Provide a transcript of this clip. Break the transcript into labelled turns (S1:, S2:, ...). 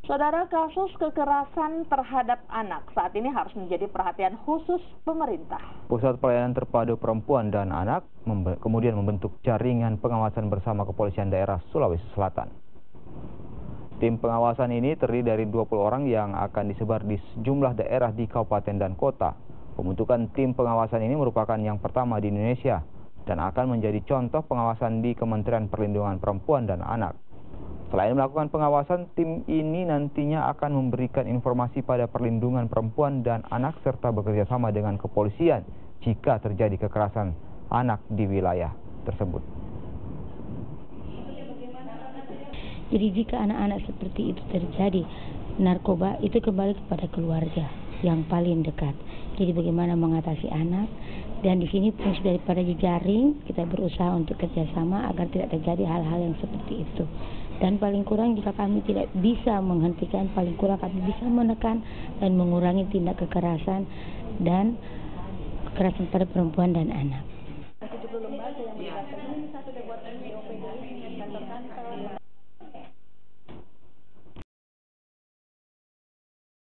S1: Saudara, kasus kekerasan terhadap anak saat ini harus menjadi perhatian khusus pemerintah.
S2: Pusat Pelayanan Terpadu Perempuan dan Anak kemudian membentuk jaringan pengawasan bersama Kepolisian Daerah Sulawesi Selatan. Tim pengawasan ini terdiri dari 20 orang yang akan disebar di sejumlah daerah di kabupaten dan kota. Pembentukan tim pengawasan ini merupakan yang pertama di Indonesia dan akan menjadi contoh pengawasan di Kementerian Perlindungan Perempuan dan Anak. Selain melakukan pengawasan, tim ini nantinya akan memberikan informasi pada perlindungan perempuan dan anak serta bekerja sama dengan kepolisian jika terjadi kekerasan anak di wilayah tersebut.
S3: Jadi jika anak-anak seperti itu terjadi, narkoba itu kembali kepada keluarga yang paling dekat. Jadi bagaimana mengatasi anak, dan di sini fungsi daripada jejaring kita berusaha untuk kerjasama agar tidak terjadi hal-hal yang seperti itu. Dan paling kurang jika kami tidak bisa menghentikan, paling kurang kami bisa menekan dan mengurangi tindak kekerasan dan kekerasan pada perempuan dan anak.
S1: 70 lembaga yang melibatkan satu buat NGO PGI yang kantor-kantor